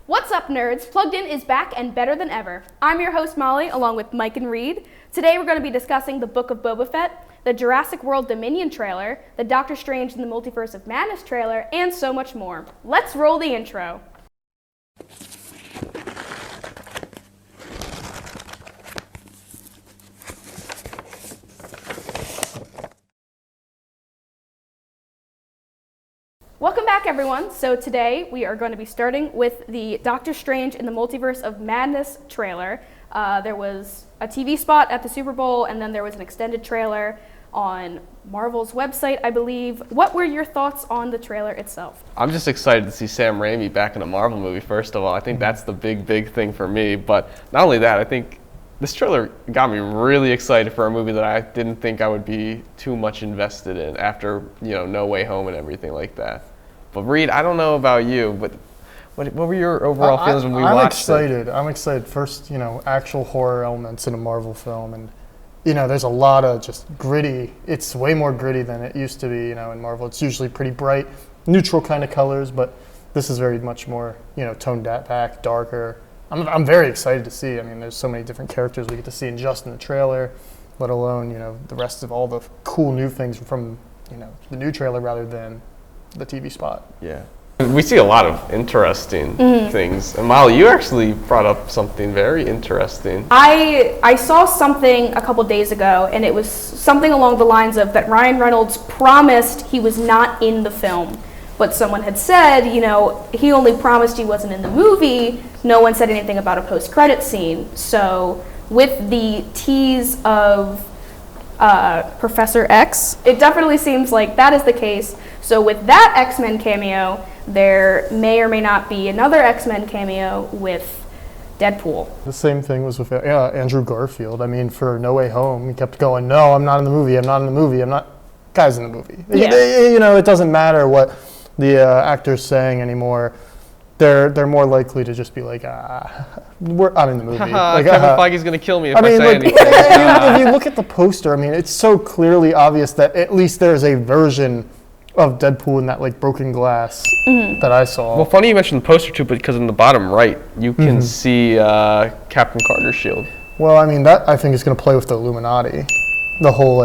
What's up, nerds? Plugged In is back and better than ever. I'm your host, Molly, along with Mike and Reed. Today we're going to be discussing the Book of Boba Fett, the Jurassic World Dominion trailer, the Doctor Strange in the Multiverse of Madness trailer, and so much more. Let's roll the intro. Welcome back, everyone. So today we are going to be starting with the Doctor Strange in the Multiverse of Madness trailer. There was a TV spot at the Super Bowl, and then there was an extended trailer on Marvel's website, I believe. What were your thoughts on the trailer itself? I'm just excited to see Sam Raimi back in a Marvel movie, first of all. I think that's the big thing for me. But not only that, I think this trailer got me really excited for a movie that I didn't think I would be too much invested in after, No Way Home and everything like that. But Reed, I don't know about you, but what were your overall feelings when we watched it? I'm excited. First, actual horror elements in a Marvel film, and there's a lot of just gritty. It's way more gritty than it used to be. In Marvel, it's usually pretty bright, neutral kind of colors, but this is very much more, toned back, darker. I'm very excited to see. I mean, there's so many different characters we get to see just in the trailer, let alone, the rest of all the cool new things from, the new trailer rather than the TV spot. Yeah. We see a lot of interesting things. And Molly, you actually brought up something very interesting. I saw something a couple days ago, and it was something along the lines of that Ryan Reynolds promised he was not in the film. But someone had said, he only promised he wasn't in the movie. No one said anything about a post-credit scene. So with the tease of Professor X, it definitely seems like that is the case. So with that X-Men cameo, there may or may not be another X-Men cameo with Deadpool. The same thing was with Andrew Garfield. I mean, for No Way Home, he kept going, no, I'm not in the movie, I'm not in the movie, I'm not. Guy's in the movie. Yeah. It doesn't matter what the actor's saying anymore. They're more likely to just be like, I'm in the movie. Kevin Feige's going to kill me if I say anything. If you look at the poster, it's so clearly obvious that at least there's a version of Deadpool in that broken glass that I saw. Well, funny you mentioned the poster too, because in the bottom right, you can see Captain Carter's shield. Well, that I think is going to play with the Illuminati. The whole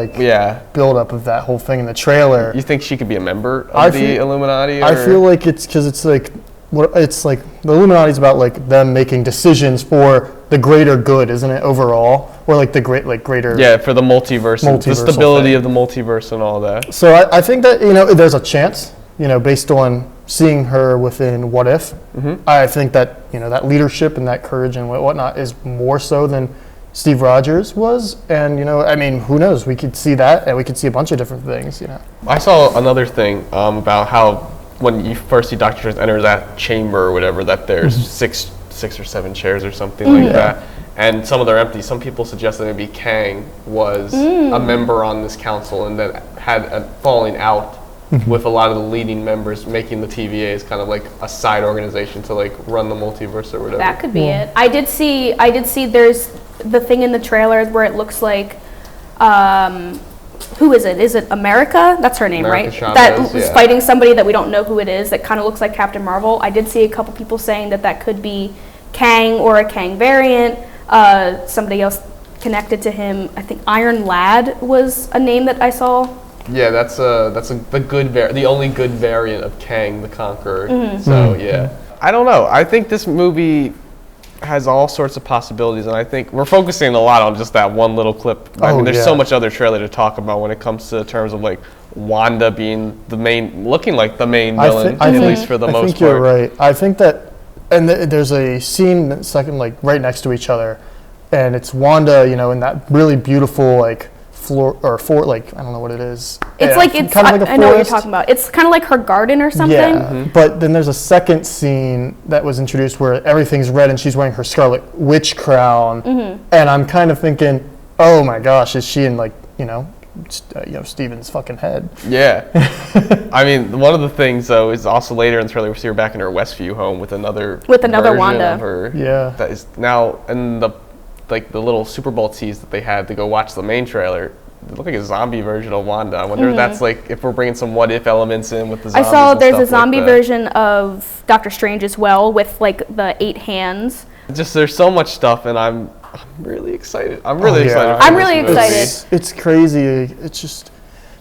build up of that whole thing in the trailer. You think she could be a member of the Illuminati? Or? I feel like it's because it's the Illuminati's about them making decisions for the greater good, isn't it, overall? Or the greater... Yeah, for the multiverse, the stability of the multiverse and all that. So I think that, there's a chance, based on seeing her within What If. I think that, that leadership and that courage and whatnot is more so than Steve Rogers was. And, who knows? We could see that, and we could see a bunch of different things, I saw another thing about how when you first see Doctor Strange enter that chamber or whatever, that there's six or seven chairs or something like that. And some of them are empty. Some people suggest that maybe Kang was a member on this council and then had a falling out with a lot of the leading members, making the TVAs kind of like a side organization to run the multiverse or whatever. That could be it. I did see there's the thing in the trailer where it looks like, who is it? Is it America? That's her name, America right? Chavez, that was fighting somebody that we don't know who it is, that kind of looks like Captain Marvel. I did see a couple people saying that could be Kang or a Kang variant. Somebody else connected to him, I think Iron Lad was a name that I saw. Yeah, that's the only good variant of Kang the Conqueror. So yeah, I don't know. I think this movie has all sorts of possibilities, and I think we're focusing a lot on just that one little clip. There's so much other trailer to talk about when it comes to terms of Wanda being looking like the main villain, at least for the most part. I think you're right. I think that, and there's a scene second right next to each other, and it's Wanda, in that really beautiful floor I don't know what it is. It's it's kind of like a forest. I know what you're talking about. It's kind of like her garden or something. Yeah, but then there's a second scene that was introduced where everything's red and she's wearing her Scarlet Witch crown, and I'm kind of thinking, oh my gosh, is she in Steven's fucking head? Yeah. One of the things though is also later in the trailer we see her back in her Westview home with another Wanda of her. Yeah. That is now in the little Super Bowl tease that they had to go watch the main trailer. it looked like a zombie version of Wanda. I wonder if that's like if we're bringing some what if elements in with the zombies. I saw and there's stuff a zombie like that. version of Doctor Strange as well with like the 8 hands. Just there's so much stuff, and I'm really excited. I'm really excited. For I'm this really movie. excited. It's crazy. It's just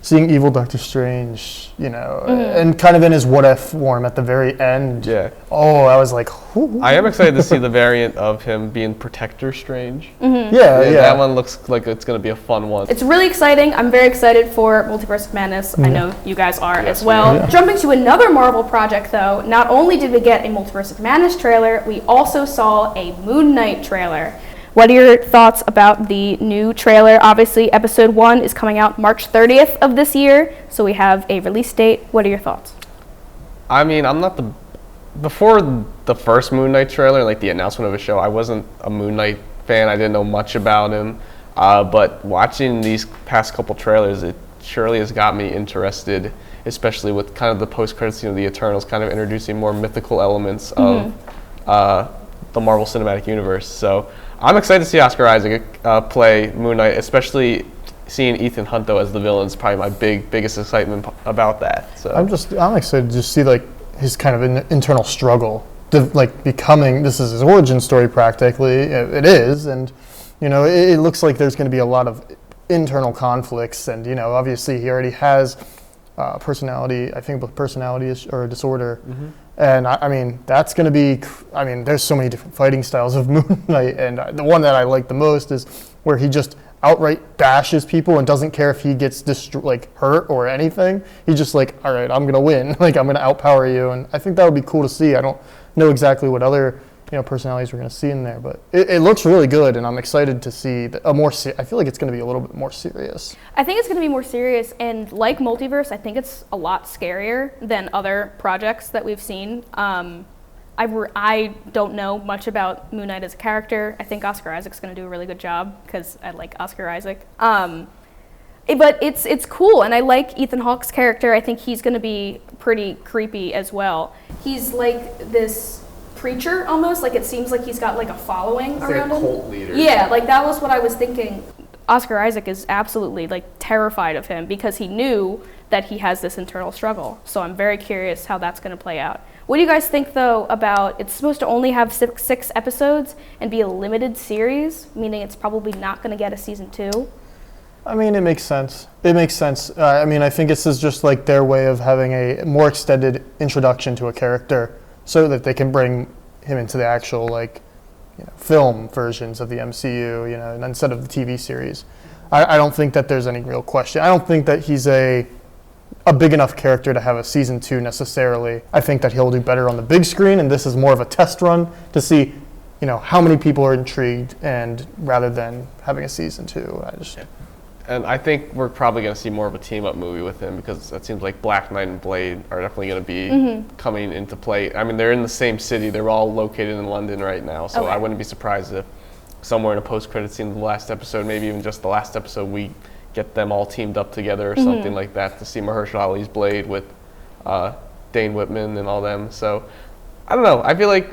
seeing evil Doctor Strange, and kind of in his what if form at the very end. Yeah. Oh, I was like, whoo. I am excited to see the variant of him being Protector Strange. Yeah. That one looks like it's going to be a fun one. It's really exciting. I'm very excited for Multiverse of Madness. I know you guys are as well. Yeah. Jumping to another Marvel project though, not only did we get a Multiverse of Madness trailer, we also saw a Moon Knight trailer. What are your thoughts about the new trailer? Obviously, episode 1 is coming out March 30th of this year, so we have a release date. What are your thoughts? I mean, before the first Moon Knight trailer, like the announcement of a show, I wasn't a Moon Knight fan. I didn't know much about him. But watching these past couple trailers, it surely has got me interested, especially with kind of the post-credits scene of the Eternals, kind of introducing more mythical elements of the Marvel Cinematic Universe. So I'm excited to see Oscar Isaac play Moon Knight, especially seeing Ethan Hunt though as the villain is probably my biggest excitement about that. So I'm excited to just see like his kind of internal struggle, like becoming. This is his origin story practically. It is, and it looks like there's going to be a lot of internal conflicts, and obviously he already has personality. I think personality or disorder. And I mean, that's going to be, there's so many different fighting styles of Moon Knight, and the one that I like the most is where he just outright bashes people and doesn't care if he gets hurt or anything. He's just like, all right, I'm going to win. Like, I'm going to outpower you. And I think that would be cool to see. I don't know exactly what other personalities we're going to see in there, but it looks really good, and I'm excited to see a more. I feel like it's going to be a little bit more serious. I think it's going to be more serious, and like Multiverse, I think it's a lot scarier than other projects that we've seen. I don't know much about Moon Knight as a character. I think Oscar Isaac's going to do a really good job because I like Oscar Isaac. But it's cool, and I like Ethan Hawke's character. I think he's going to be pretty creepy as well. He's like this preacher almost, like it seems like he's got like a following around him. cult leader. Yeah, like that was what I was thinking. Oscar Isaac is absolutely like terrified of him because he knew that he has this internal struggle. So I'm very curious how that's going to play out. What do you guys think though about it's supposed to only have six episodes and be a limited series, meaning it's probably not going to get a season 2? I mean, it makes sense. I think this is just like their way of having a more extended introduction to a character, so that they can bring him into the actual film versions of the MCU, and instead of the TV series. I don't think that there's any real question. I don't think that he's a big enough character to have a season 2 necessarily. I think that he'll do better on the big screen, and this is more of a test run to see, how many people are intrigued, and rather than having a season 2, And I think we're probably going to see more of a team-up movie with him because it seems like Black Knight and Blade are definitely going to be coming into play. I mean, they're in the same city. They're all located in London right now, so Okay. I wouldn't be surprised if somewhere in a post-credit scene of the last episode, maybe even just the last episode, we get them all teamed up together or something like that to see Mahershala Ali's Blade with Dane Whitman and all them. So, I don't know. I feel like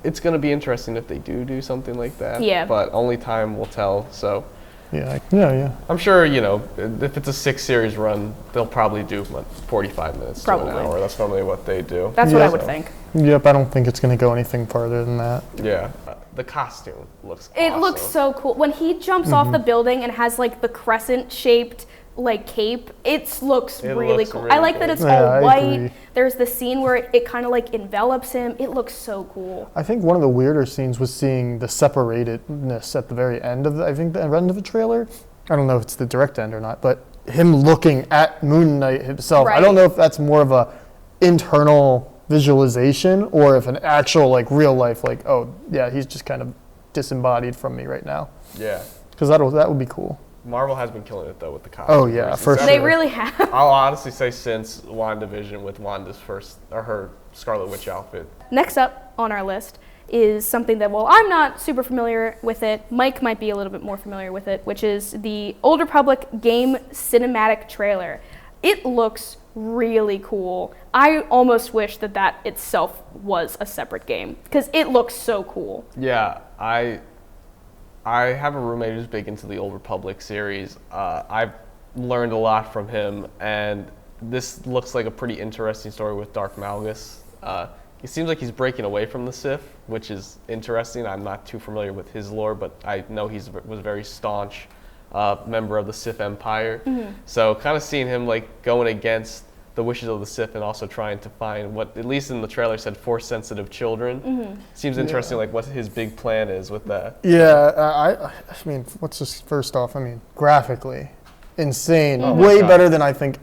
it's going to be interesting if they do something like that. Yeah. But only time will tell, so... Yeah. I'm sure, if it's a 6-series run, they'll probably do 45 minutes to an hour. That's normally what they do. That's what I would think. Yep, I don't think it's going to go anything farther than that. Yeah. The costume looks It awesome. looks so cool. When he jumps off the building and has like the crescent-shaped cape, it looks really cool. I like that it's all white. Agree. There's the scene where it kind of envelops him. It looks so cool. I think one of the weirder scenes was seeing the separatedness at the very end of the end of the trailer. I don't know if it's the direct end or not, but him looking at Moon Knight himself. Right. I don't know if that's more of a internal visualization or if an actual real life he's just kind of disembodied from me right now. Yeah. Because that would be cool. Marvel has been killing it, though, with the costume. Oh, yeah, for sure. They really have. I'll honestly say since WandaVision with Wanda's her Scarlet Witch outfit. Next up on our list is something that, I'm not super familiar with it. Mike might be a little bit more familiar with it, which is the Old Republic game cinematic trailer. It looks really cool. I almost wish that itself was a separate game because it looks so cool. Yeah, I have a roommate who's big into the Old Republic series. I've learned a lot from him, and this looks like a pretty interesting story with Darth Malgus. It seems like he's breaking away from the Sith, which is interesting. I'm not too familiar with his lore, but I know he was a very staunch member of the Sith Empire. So kind of seeing him like going against the wishes of the Sith and also trying to find what, at least in the trailer, said Force-sensitive children. Seems interesting, like what his big plan is with that. Yeah, I mean, what's just first off? I mean, graphically, insane. Way better than I think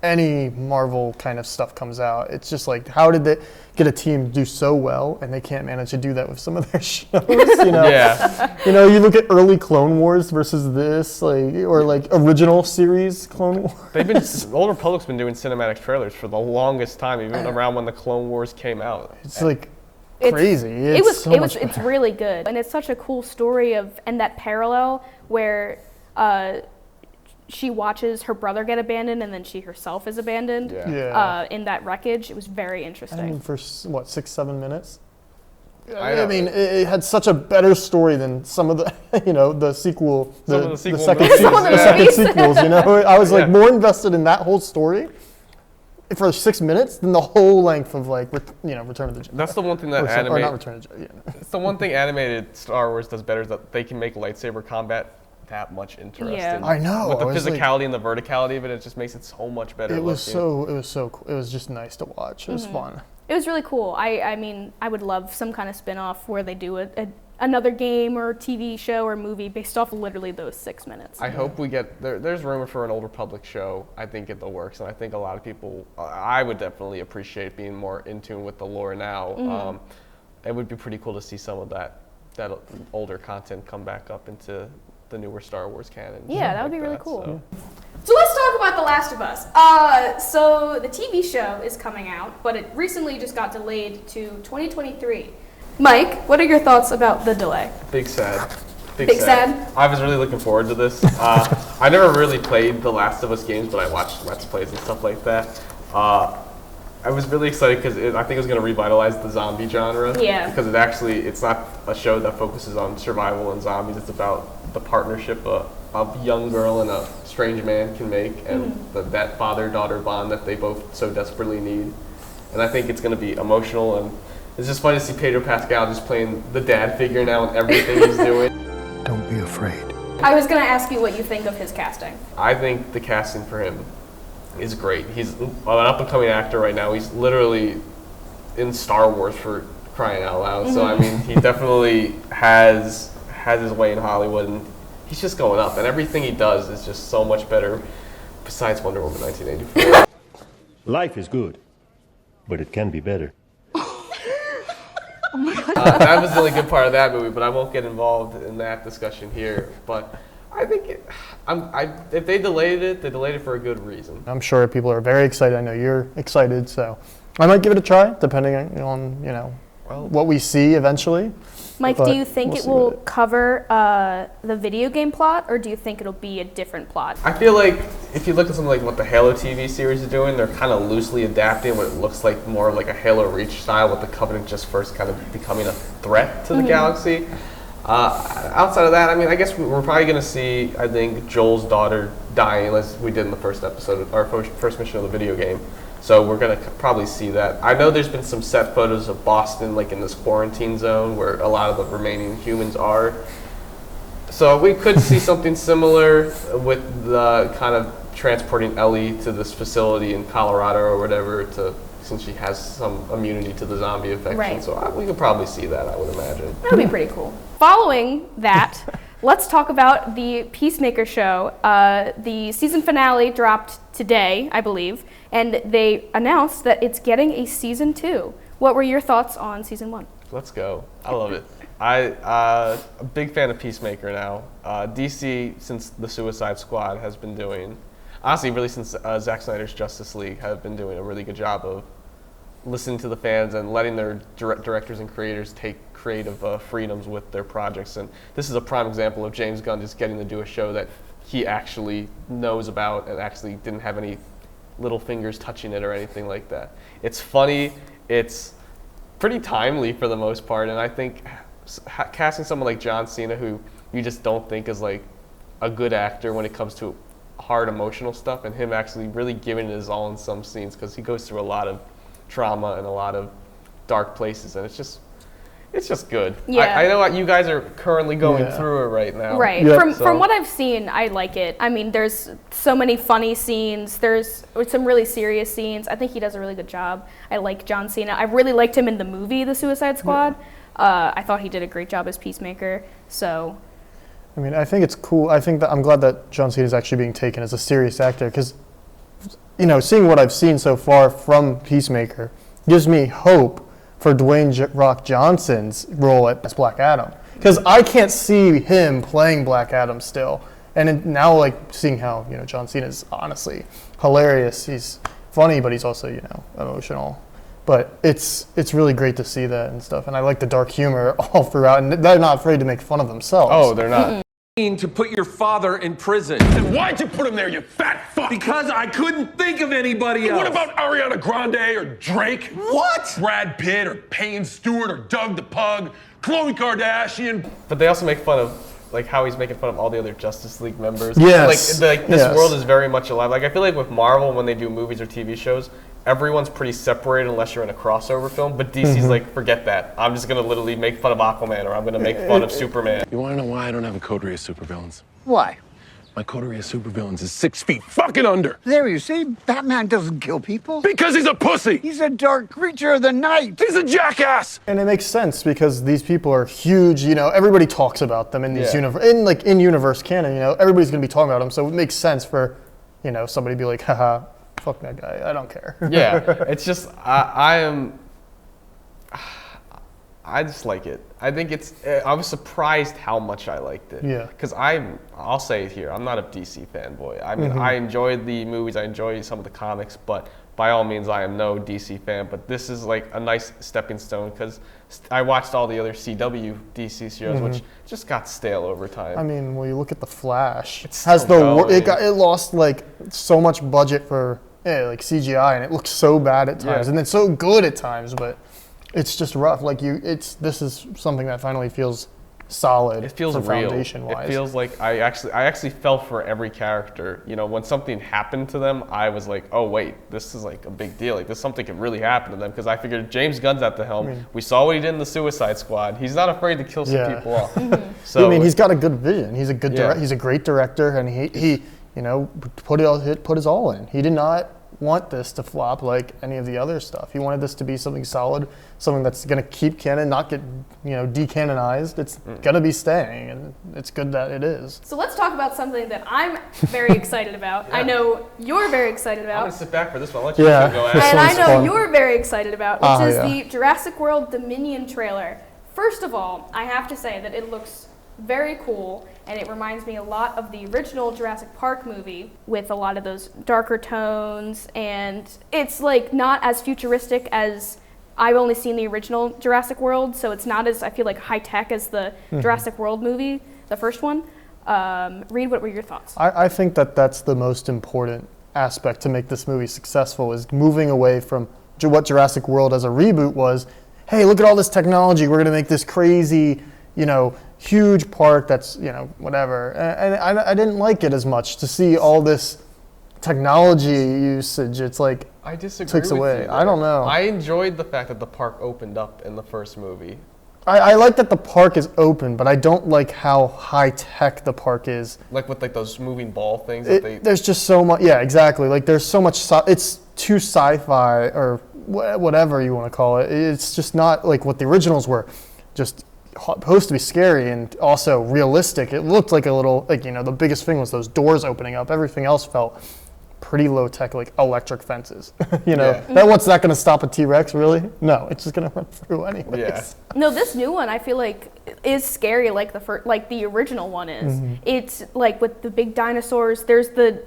any Marvel kind of stuff comes out. It's just like, how did they get a team to do so well, and they can't manage to do that with some of their shows? You know, you know, you look at early Clone Wars versus this, like, or like original series Clone Wars. Old Republic's been doing cinematic trailers for the longest time, even around when the Clone Wars came out. It's like crazy. It's really good, and it's such a cool story and that parallel where she watches her brother get abandoned and then she herself is abandoned in that wreckage. It was very interesting. I mean, for what, 6-7 minutes? I mean, it had such a better story than some of the, you know, the sequel, the second sequels. You know, I was like more invested in that whole story for 6 minutes than the whole length of like, you know, Return of the Jedi. That's the one thing that or not Return of the Jedi. Yeah. It's the one thing animated Star Wars does better is that they can make lightsaber combat that much interesting. Yeah. I know. With the physicality and the verticality of it, it just makes it so much better. It was so cool. It was just nice to watch. It was fun. It was really cool. I mean, I would love some kind of spin-off where they do another game or TV show or movie based off literally those 6 minutes. I hope we get, there's rumor for an Old Republic show, I think, in the works, and I think a lot of people, I would definitely appreciate being more in tune with the lore now. It would be pretty cool to see some of that older content come back up into the newer Star Wars canon. Yeah, that would be really cool. So let's talk about The Last of Us. So the TV show is coming out, but it recently just got delayed to 2023. Mike, what are your thoughts about the delay? Big sad. Big sad? I was really looking forward to this. I never really played The Last of Us games, but I watched Let's Plays and stuff like that. I was really excited because I think it was going to revitalize the zombie genre. Yeah. Because it's not a show that focuses on survival and zombies. It's about the partnership a young girl and a strange man can make, and that father-daughter bond that they both so desperately need. And I think it's going to be emotional, and it's just funny to see Pedro Pascal just playing the dad figure now in everything he's doing. Don't be afraid. I was going to ask you what you think of his casting. I think the casting for him is great. He's an up-and-coming actor right now. He's literally in Star Wars, for crying out loud. So, I mean, he definitely has his way in Hollywood, and he's just going up. And everything he does is just so much better, besides Wonder Woman 1984. Life is good, but it can be better. That was the only good part of that movie, but I won't get involved in that discussion here. But I think if they delayed it for a good reason. I'm sure people are very excited. I know you're excited, so I might give it a try, depending on what we see eventually. Mike, do you think it will cover the video game plot, or do you think it'll be a different plot? I feel like if you look at something like what the Halo TV series is doing, they're kind of loosely adapting what it looks like more of like a Halo Reach style, with the Covenant just first kind of becoming a threat to the galaxy. Outside of that, I mean, I guess we're probably going to see, I think, Joel's daughter dying, as we did in the first episode, our first mission of the video game. So we're going to probably see that. I know there's been some set photos of Boston, like in this quarantine zone where a lot of the remaining humans are. So we could see something similar with the kind of transporting Ellie to this facility in Colorado or whatever, since she has some immunity to the zombie infection. Right. So we could probably see that, I would imagine. That would be pretty cool. Following that, let's talk about the Peacemaker show. The season finale dropped today, I believe, and they announced that it's getting a season 2. What were your thoughts on season 1? Let's go. I love it. I'm a big fan of Peacemaker now. DC, since the Suicide Squad has been doing, honestly, really since Zack Snyder's Justice League, have been doing a really good job of listening to the fans and letting their directors and creators take creative freedoms with their projects. And this is a prime example of James Gunn just getting to do a show that he actually knows about and actually didn't have any little fingers touching it or anything like that. It's funny, it's pretty timely for the most part, and I think casting someone like John Cena, who you just don't think is like a good actor when it comes to hard emotional stuff, and him actually really giving it his all in some scenes, because he goes through a lot of trauma and a lot of dark places, and it's just good. Yeah. I know what you guys are currently going through it right now. Right. Yep. From what I've seen, I like it. I mean, there's so many funny scenes. There's some really serious scenes. I think he does a really good job. I like John Cena. I really liked him in the movie, The Suicide Squad. I thought he did a great job as Peacemaker. So, I mean, I think it's cool. I think that I'm glad that John Cena is actually being taken as a serious actor, because, you know, seeing what I've seen so far from Peacemaker gives me hope for Dwayne Rock Johnson's role as Black Adam, because I can't see him playing Black Adam still. And now, like, seeing how, you know, John Cena is honestly hilarious. He's funny, but he's also, you know, emotional. But it's really great to see that and stuff. And I like the dark humor all throughout. And they're not afraid to make fun of themselves. Oh, they're not. To put your father in prison. And why'd you put him there, you fat fuck? Because I couldn't think of anybody else. What about Ariana Grande or Drake? What? Brad Pitt or Payne Stewart or Doug the Pug, Khloe Kardashian. But they also make fun of, like, how he's making fun of all the other Justice League members. Yes. Like this Yes. world is very much alive. Like, I feel like with Marvel, when they do movies or TV shows, everyone's pretty separated unless you're in a crossover film. But DC's like, forget that. I'm just gonna literally make fun of Aquaman, or I'm gonna make fun of Superman. You wanna know why I don't have a coterie of supervillains? Why? My coterie of supervillains is 6 feet fucking under. There you see, Batman doesn't kill people. Because he's a pussy. He's a dark creature of the night. He's a jackass. And it makes sense, because these people are huge. You know, everybody talks about them in these in universe canon. You know, everybody's gonna be talking about them, so it makes sense for, you know, somebody to be like, haha, fuck that guy, I don't care. Yeah, it's just I just like it. I think I was surprised how much I liked it. Yeah. Because I'll say it here, I'm not a DC fanboy. I mean, I enjoyed the movies, I enjoy some of the comics, but by all means, I am no DC fan. But this is like a nice stepping stone, because I watched all the other CW DC shows, which just got stale over time. I mean, well, you look at the Flash. It's Has still the going. it lost like so much budget for like CGI, and it looks so bad at times, Yeah. and then so good at times. But it's just rough. Like this is something that finally feels solid. It feels for real. foundation-wise. It feels like I actually felt for every character. You know, when something happened to them, I was like, oh wait, this is like a big deal. Like something could really happen to them, because I figured James Gunn's at the helm. We saw what he did in the Suicide Squad. He's not afraid to kill some people off. So I mean, he's got a good vision. He's a good Yeah. he's a great director, and he you know put his all in. He did not want this to flop like any of the other stuff. He wanted this to be something solid, something that's going to keep canon, not get, you know, decanonized. It's going to be staying, and it's good that it is. So let's talk about something that I'm very excited about. I know you're very excited I'm about. gonna sit back for this one. I'll let you Yeah. go This ahead. And I one's know fun. you're very excited about, which is yeah. the Jurassic World Dominion trailer. First of all, I have to say that it looks very cool, and it reminds me a lot of the original Jurassic Park movie, with a lot of those darker tones, and it's like not as futuristic as I've only seen the original Jurassic World, so it's not as, I feel like, high tech as the Jurassic World movie, the first one. Reed, what were your thoughts? I think that that's the most important aspect to make this movie successful, is moving away from what Jurassic World as a reboot was. Hey, look at all this technology. We're going to make this crazy, you know, huge park that's, you know, whatever. And I didn't like it as much to see all this technology usage. It's like, I disagree takes with away. you I don't there. know. I enjoyed the fact that the park opened up in the first movie. I like that the park is open, but I don't like how high tech the park is. Like with like those moving ball things that they. There's just so much. Yeah, exactly. Like there's so much. It's too sci-fi or whatever you want to call it. It's just not like what the originals were. Just supposed to be scary and also realistic. It looked like a little, like, you know, the biggest thing was those doors opening up. Everything else felt pretty low tech, like electric fences. You know, what's that going to stop a T-Rex, really? No, it's just going to run through anyways. Yeah. No, this new one I feel like is scary, like the original one is. It's like with the big dinosaurs. There's the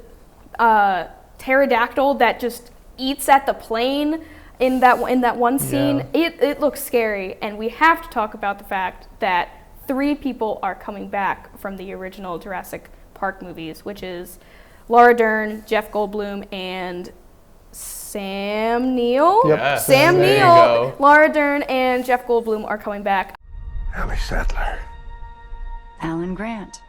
pterodactyl that just eats at the plane in that one scene. Yeah. It looks scary, and we have to talk about the fact that 3 people are coming back from the original Jurassic Park movies, which is Laura Dern, Jeff Goldblum, and Sam Neill. Yep. Yes, Sam there you Neill, go. Laura Dern, and Jeff Goldblum are coming back. Ellie Sattler. Alan Grant.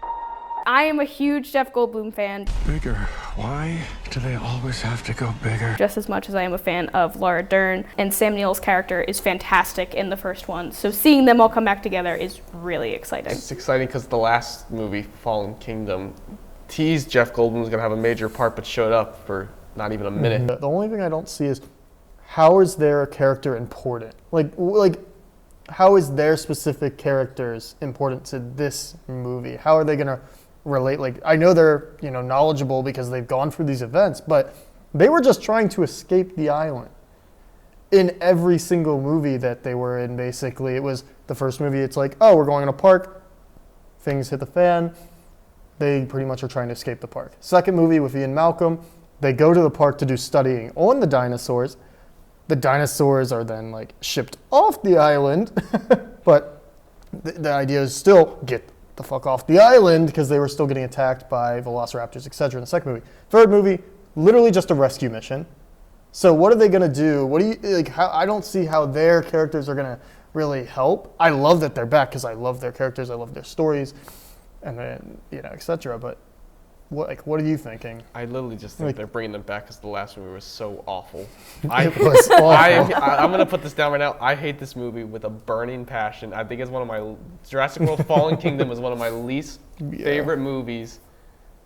I am a huge Jeff Goldblum fan, Bigger. Why do they always have to go bigger? just as much as I am a fan of Laura Dern, and Sam Neill's character is fantastic in the first one. So seeing them all come back together is really exciting. It's exciting because the last movie, Fallen Kingdom, teased Jeff Goldblum's gonna have a major part, but showed up for not even a minute. The only thing I don't see is how is their character important? Like, how is their specific characters important to this movie? How are they gonna relate? Like, I know they're knowledgeable because they've gone through these events, but they were just trying to escape the island. In every single movie that they were in, basically, it was the first movie. It's like, oh, we're going in a park. Things hit the fan. They pretty much are trying to escape the park. Second movie with Ian Malcolm, they go to the park to do studying on the dinosaurs. The dinosaurs are then like shipped off the island, but the idea is still get the fuck off the island because they were still getting attacked by velociraptors, etc. in the second movie. Third movie, literally just a rescue mission. So what are they gonna do? What do you like? How, I don't see how their characters are gonna really help. I love that they're back because I love their characters, I love their stories, and then etc. But what are you thinking? I literally just think they're bringing them back because the last movie was so awful. It was awful. I'm gonna put this down right now. I hate this movie with a burning passion. I think it's one of my Jurassic World: Fallen Kingdom is one of my least favorite movies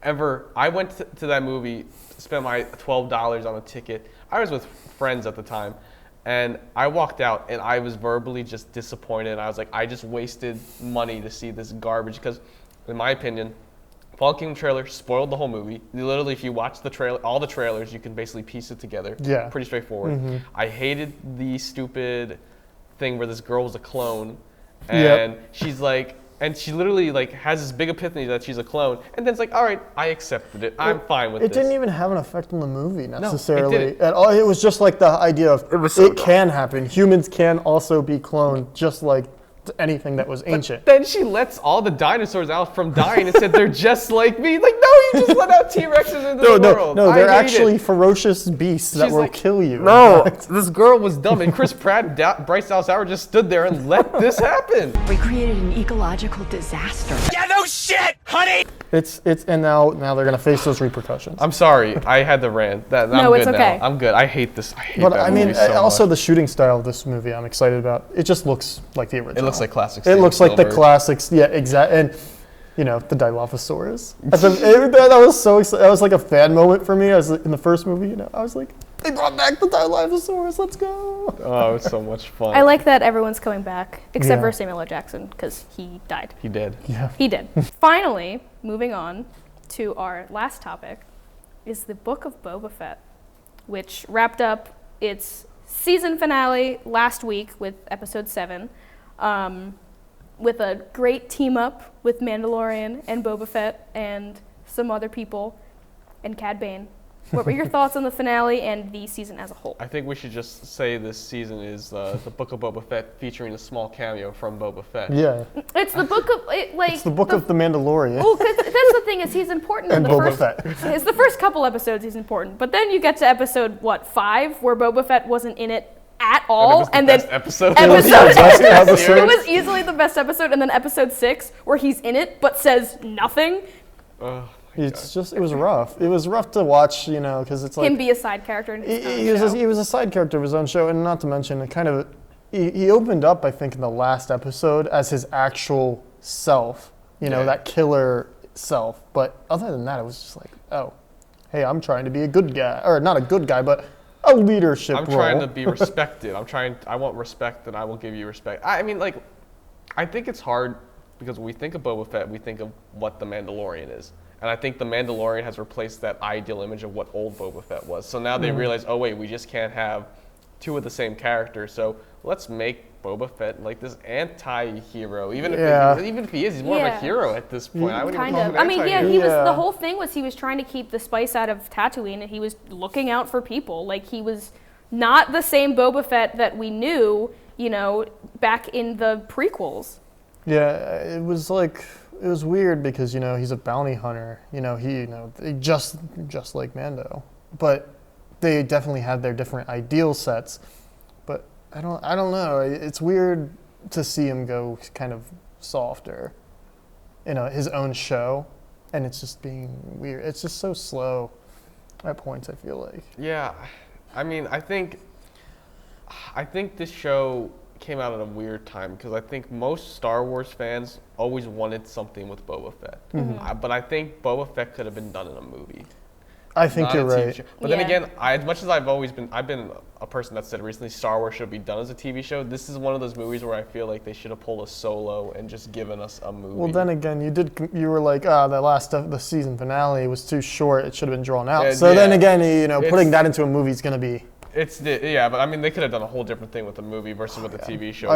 ever. I went to that movie, spent my $12 on a ticket. I was with friends at the time, and I walked out and I was verbally just disappointed. I was like, I just wasted money to see this garbage because, in my opinion, Fallen Kingdom trailer spoiled the whole movie. Literally, if you watch the trailer, all the trailers, you can basically piece it together. Yeah. Pretty straightforward. I hated the stupid thing where this girl was a clone, and she's like, and she literally like has this big epiphany that she's a clone, and then it's like, all right, I accepted it. I'm fine with it. It this. didn't even have an effect on the movie necessarily. No, it didn't. At all. It was just like the idea of it can happen. Humans can also be cloned, just like anything that was ancient. Then she lets all the dinosaurs out from dying and said they're just like me. Like, no, you just let out T-Rexes into the world. No, they're I hate actually it. ferocious beasts that will kill you. No, this girl was dumb, and Chris Pratt and Bryce Dallas Howard just stood there and let this happen. We created an ecological disaster. Yeah, no shit, honey! And now they're gonna face those repercussions. I'm sorry, I had to rant. I'm No, good it's okay. now. I'm good. I hate this. I hate But that I mean, movie so also much. the shooting style of this movie, I'm excited about. It just looks like the original. It looks like classic. It looks like the classics. Yeah, exactly. And the Dilophosaurus. That was so exciting. That was like a fan moment for me. I was in the first movie. I was like, they brought back the Dilophosaurus. Let's go. Oh, it's so much fun. I like that everyone's coming back, except Yeah. for Samuel L. Jackson, because he died. He did. Yeah. He did. Finally, moving on to our last topic, is the Book of Boba Fett, which wrapped up its season finale last week with episode 7, with a great team up with Mandalorian and Boba Fett and some other people and Cad Bane. What were your thoughts on the finale and the season as a whole? I think we should just say this season is the Book of Boba Fett featuring a small cameo from Boba Fett. Yeah. It's the book of It's the book of the Mandalorian. Well, because that's the thing is he's important And in the Boba first. Fett. It's the first couple episodes he's important, but then you get to episode 5 where Boba Fett wasn't in it at all, and then episode episode. it was easily the best episode, and then episode 6 where he's in it but says nothing. It was rough. It was rough to watch, because it's like Him be a side character in his own show. he was a side character of his own show, and not to mention, it kind of he opened up, I think, in the last episode as his actual self, that killer self. But other than that, it was just like, oh, hey, I'm trying to be a good guy, or not a good guy, but a leadership role. I'm trying to be respected. I want respect, and I will give you respect. I mean, like, I think it's hard because when we think of Boba Fett, we think of what the Mandalorian is. And I think the Mandalorian has replaced that ideal image of what old Boba Fett was. So now they realize, oh wait, we just can't have two of the same character. So let's make Boba Fett like this anti-hero. Even if he is, he's more of a hero at this point. I wouldn't even call him an anti-hero. He was. The whole thing was he was trying to keep the spice out of Tatooine, and he was looking out for people. Like, he was not the same Boba Fett that we knew, back in the prequels. Yeah, it was weird because he's a bounty hunter. Just like Mando, but they definitely had their different ideal sets. But I don't know. It's weird to see him go kind of softer. his own show, and it's just being weird. It's just so slow at points, I feel like. Yeah, I mean, I think this show came out at a weird time because I think most Star Wars fans always wanted something with Boba Fett. But I think Boba Fett could have been done in a movie. I think not you're a TV right. show. But then again, as much as I've been a person that said recently Star Wars should be done as a TV show. This is one of those movies where I feel like they should have pulled a Solo and just given us a movie. Well, then again, you were like, the season finale was too short. It should have been drawn out. Then again, putting that into a movie is going to be. But I mean, they could have done a whole different thing with the movie versus with the TV show.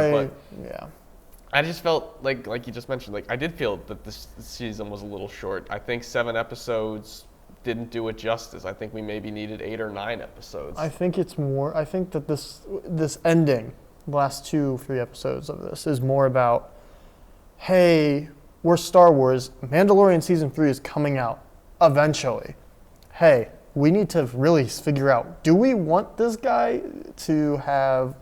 I just felt like you just mentioned, like I did feel that this season was a little short. I think 7 episodes didn't do it justice. I think we maybe needed 8 or 9 episodes. I think it's more. I think that this ending, the last 2-3 episodes of this, is more about, hey, we're Star Wars. Mandalorian season 3 is coming out eventually. Hey, we need to really figure out: do we want this guy to have,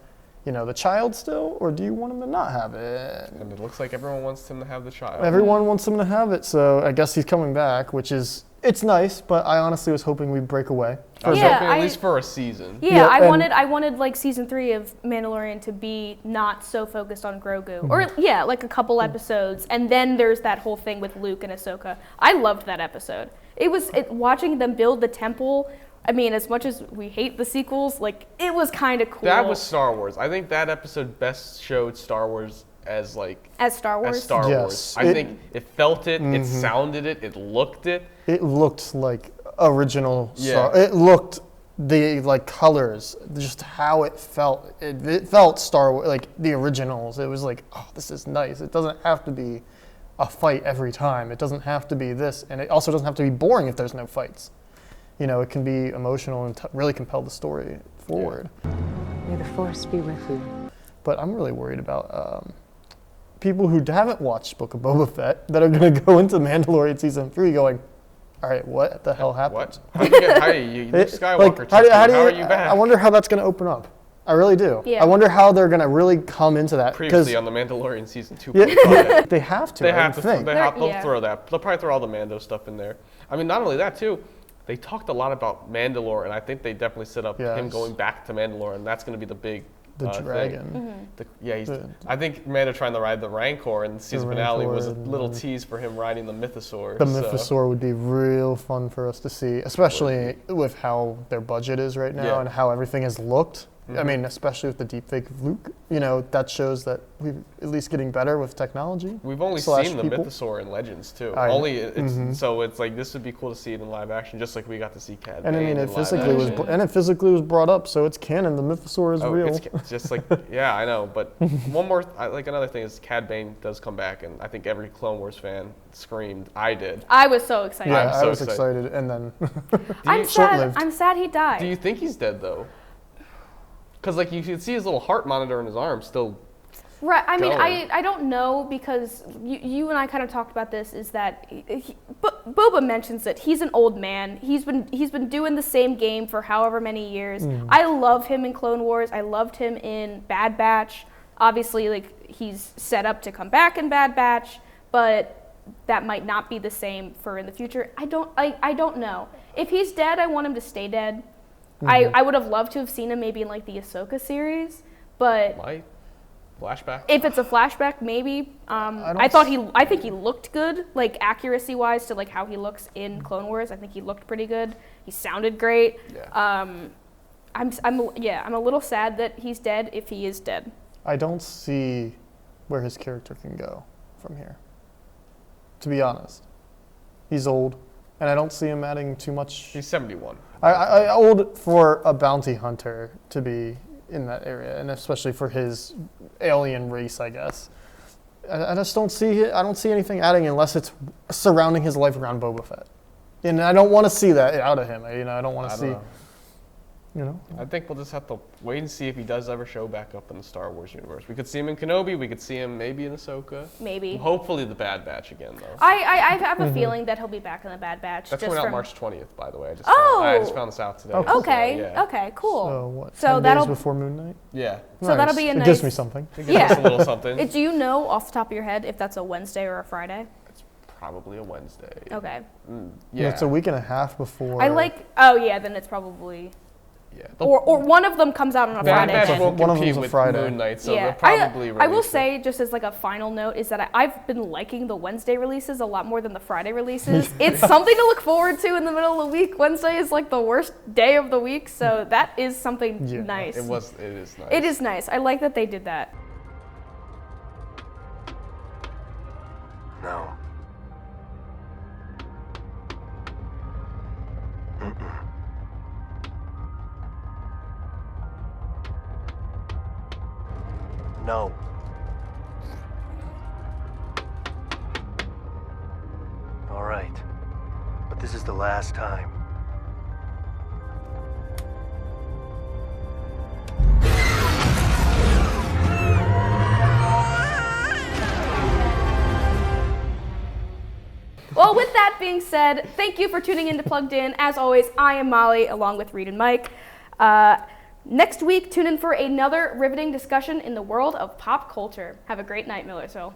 the child still, or do you want him to not have it? And it looks like everyone wants him to have the child. Everyone wants him to have it, so I guess he's coming back, which is. It's nice, but I honestly was hoping we'd break away. I was hoping at least for a season. Yeah, I wanted like season 3 of Mandalorian to be not so focused on Grogu, or like a couple episodes, and then there's that whole thing with Luke and Ahsoka. I loved that episode. Watching them build the temple. I mean, as much as we hate the sequels, like it was kind of cool. That was Star Wars. I think that episode best showed Star Wars as Star Wars. As Star Wars. I think it felt it, it sounded it, it looked it. It looked like original Star. It looked the colors, just how it felt. It felt Star Wars, like the originals. It was like, oh, this is nice. It doesn't have to be a fight every time. It doesn't have to be this, and it also doesn't have to be boring if there's no fights. It can be emotional and really compel the story forward. May the Force be with you. But I'm really worried about people who haven't watched Book of Boba Fett that are going to go into Mandalorian season 3 going, all right, what the hell happened? What? How do you get Luke Skywalker? How are you back? I wonder how that's going to open up. I really do. Yeah. I wonder how they're going to really come into that. Previously on the Mandalorian season 2. Yeah, they have to. They'll throw that. They'll probably throw all the Mando stuff in there. I mean, not only that too. They talked a lot about Mandalore, and I think they definitely set up him going back to Mandalore, and that's going to be the big dragon. I think Mando trying to ride the Rancor in the season finale was a little tease for him riding the Mythosaur. The Mythosaur would be real fun for us to see, especially with how their budget is right now and how everything has looked. I mean, especially with the deepfake of Luke, that shows that we're at least getting better with technology. We've only seen the Mythosaur in Legends too. So it's like this would be cool to see it in live action, just like we got to see Cad Bane. And I mean, it physically was brought up, so it's canon. The Mythosaur is real. It's just like I know. But one more, another thing is Cad Bane does come back, and I think every Clone Wars fan screamed. I did. I was so excited. Yeah, I was excited, and then I'm sad he died. Do you think he's dead though? Because you can see his little heart monitor in his arm still. Right. I mean, I don't know, because you and I kind of talked about this. Is that Boba mentions that he's an old man. He's been doing the same game for however many years. I love him in Clone Wars. I loved him in Bad Batch. Obviously, he's set up to come back in Bad Batch, but that might not be the same for in the future. I don't know. If he's dead, I want him to stay dead. I would have loved to have seen him maybe in the Ahsoka series, but flashback. If it's a flashback, maybe. I think he looked good, accuracy wise to how he looks in Clone Wars. I think he looked pretty good. He sounded great. Yeah. I'm a little sad that he's dead if he is dead. I don't see where his character can go from here. To be honest, he's old, and I don't see him adding too much. He's 71. I old for a bounty hunter to be in that area, and especially for his alien race, I guess. I just don't see it. I don't see anything adding unless it's surrounding his life around Boba Fett, and I don't want to see that out of him. I don't want to see. I think we'll just have to wait and see if he does ever show back up in the Star Wars universe. We could see him in Kenobi. We could see him maybe in Ahsoka. Maybe. Hopefully the Bad Batch again, though. I have a feeling that he'll be back in the Bad Batch. That's coming out March 20th, by the way. I just found this out today. Oh, cool. Okay. Okay. Cool. So what? So 10 days before Moon Night. Yeah. So that'll be a nice. It gives me something. It gives us a little something. Do you know off the top of your head if that's a Wednesday or a Friday? probably a Wednesday. Okay. Yeah. It's a week and a half before. Oh yeah, then it's probably. Yeah. Or one of them comes out on a Bad Friday. Batch then. won't One of compete them's a with Friday. Moon Knight, so Yeah, they'll probably I will release it. say, just as like a final note, is that I've been liking the Wednesday releases a lot more than the Friday releases. It's something to look forward to in the middle of the week. Wednesday is like the worst day of the week, so that is something nice. It is nice. It is nice. I like that they did that. No. No. All right. But this is the last time. Well, with that being said, thank you for tuning in to Plugged In. As always, I am Molly, along with Reed and Mike. Next week, tune in for another riveting discussion in the world of pop culture. Have a great night, Millersville.